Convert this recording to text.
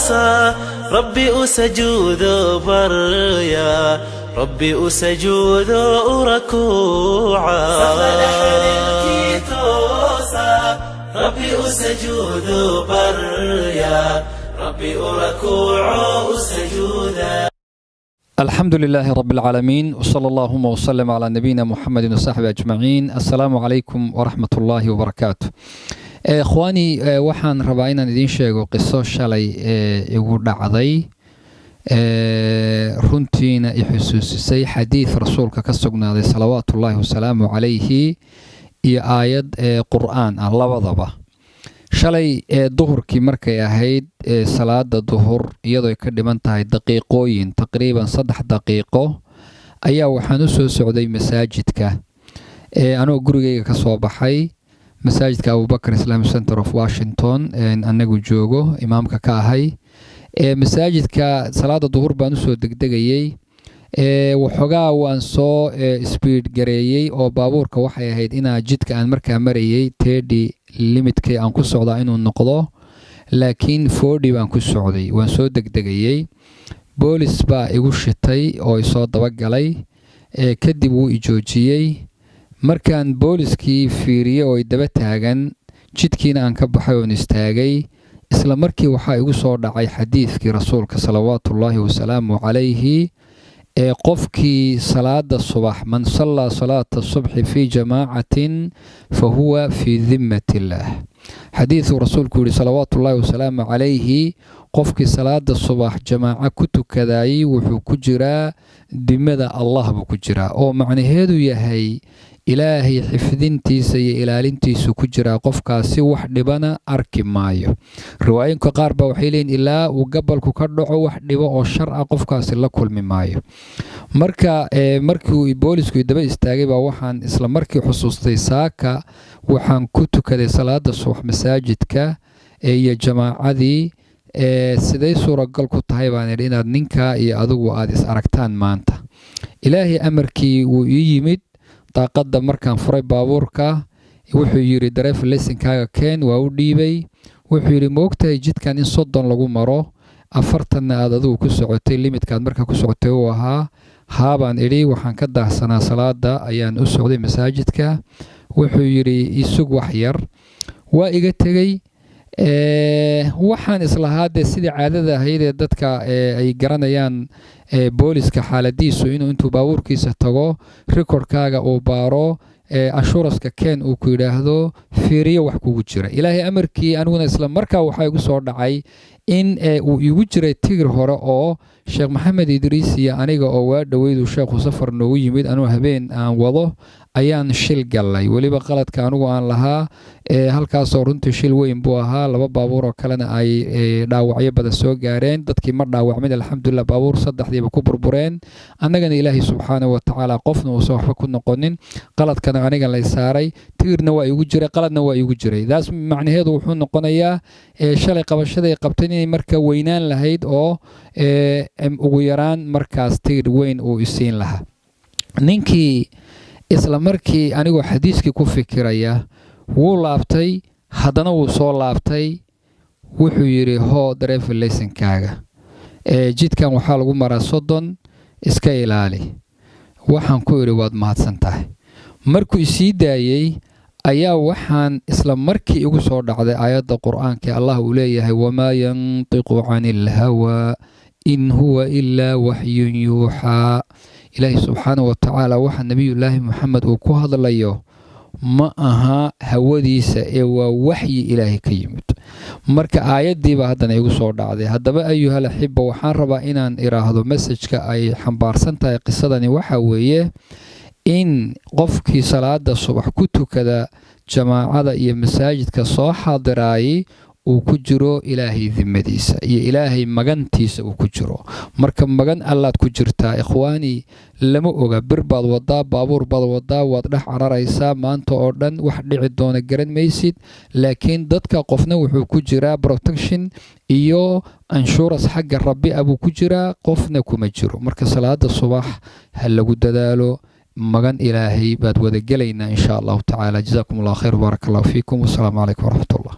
توسا ربي أسجود بريا ربي أسجود ركوعا ربي أسجود بريا ربي أركوع سجودا. الحمد لله رب العالمين وصلى اللهم وسلم على نبينا محمد وصحبه أجمعين. السلام عليكم ورحمة الله وبركاته. إخواني waxaan rabaa inaan idin sheego qiso shalay igu dhacday runtiina i xusuusisay xadiis rasuulka ka sugnaaday salawaatullaahi wasalaamu calayhi iyo aayad qur'aan ah labadaba. shalay duhurkii markay ahayd salaada duhur iyadoo ay ka dhiman tahay daqiiqooyin taqriiban 3 daqiiqo ayaa waxaan u soo socday masaajidka anoo gurigayga ka soo baxay masaajidka Abubakar Islamic Center of Washington anagu joogo imaamka ka ahay masaajidka salaada duhur baan u soo degdegayay waxoogaa waan soo speed gareeyay oo baabuurka waxay ahayd inaa jidka aan markaa marayay 30 limitkii aan ku socdaa inuu noqdo laakiin 40 baan ku socday waan soo degdegayay boolis baa igu shitay oo isoo daba galay kadib uu i joojiyay markaan booliskii fiiriyay oo daba taagan jidkiina aan ka baxay oo istaagay isla markii waxa igu soo dhacay xadiiskii rasuulka salawaatullaahi wasalaamu calayhi qofkii salaada subax man salla salaata subhi fi jamaacatin fahuwa fi dhimmatillah xadiisu rasuulku yiri salawaatullaahi wasalaamu calayhi qofkii salaada subax jamaaca ku tukaday wuxuu ku jiraa dimada Allah buu ku jiraa oo macnaheedu yahay ilaahay xifdintiisa iyo ilaalintiisa ku jira qofkaasi wax dhibana arki maayo. riwaayinka qaar ba waxay leeyeen ilaa uu gabalku ka dhaco wax dhibo oo sharci qofkaasi la kulmi maayo. marka markii uu boolisku daba istaagay baa waxaan isla markii xusuustay saaka waxaan ku tukaday salaada subax masaajidka iyo jamaacadii siday suuragal ku tahay baan inaad ninka iyo adigu aad is aragtaan maanta. ilaahay amarkii uu ii yimid daaqada markaan furay baabuurka wuxuu yiri driver license-kaaga keen waa u dhiibay wuxuu yiri moogtahay jidkan in 30 lagu maro 40 aad adigu ku socotay limitkaad markaa ku socotay oo ahaa haabaan idhi waxaan ka daahsanaa salaada ayaan u socday masaajidka wuxuu yiri isug wax yar waa iga tagay waxaan islahaade sidii caadada ahayd ee dadka ay garanayaan booliska xaaladiisu intuu baabuurkiisa tago recordkaaga uu baaro ashuraska keen uu ku yiraahdo fiiriyo wax kugu jira. ilaahay amarkii aniguna isla markaa waxa igu soo dhacay in uu igu jiray tigir hore oo Sheekh Maxamed Idriis iyo aniga oo waa dhaweedu sheekhu safar noogu yimid anuu habeen aan wado ayaan shil galay waliba qaladka anigu aan lahaa halkaas oo runtii shil weyn buu ahaa laba baabuur oo kalena ay dhaawacyo badan soo gaareen dadkii ma dhaawacmid alxamdulillah baabuur saddexdiiba ku burbureen annagana ilaahay subxaanahu wa ta'ala qofna uu soo waxba ku noqonin qaladkana aniga la saaray tigirna waa igu jiray qaladna waa igu jiray daas macnaheedu wuxuu noqonayaa shalay qabashada ay qabteen inay marka weynaan lahayd oo ugu yaraan markaas tigir weyn uu isiin lahaa. ninkii isla markii anigoo xadiiskii ku fikiraya wuu laabtay haddana wuu soo laabtay wuxuu yiri hoo driver license-kaaga jidkan waxaa lagu maraa 30 iska ilaali waxaan ku yiri waad mahadsantahay. markuu isii daayay ayaa waxaan isla markii igu soo dhacday aayadda qur'aanka Allah uu leeyahay wama yantiqu 'anil hawa in huwa illa wahyun yuha. ilaahi subxaanahu wa ta'ala waxa nabiyullaahi Muhammad uu ku hadlayo ma aha hawadiisa ee waa waxyi ilaahi ka yimid. marka aayadiiba haddana igu soo dhacday. haddaba ayuhal xibba waxaan rabaa inaan iraahdo message-ka ay xambaarsan tahay qisadani waxa weeye in qofkii salaada subax ku tukada jamaacada iyo masaajidka soo xaadiray uu ku jiro ilaahay dhimadiisa iyo ilaahay magantiisa uu ku jiro. marka magan allaad ku jirtaa ikhwaani lama oga bir baad wadaa baabuur baad wadaa waad dhex cararaysaa maanta oo dhan wax dhici doona garan maysid laakiin dadka qofna wuxuu ku jiraa protection iyo insurance xagga rabbi abuu ku jiraa qofna kuma jiro. marka salaada subax ha lagu dadaalo magan ilaahay baad wada gelaynaa insha Allah ta'ala. jazakumullahu khayr barakallahu fiikum wasalaamu alaykum wa rahmatullah.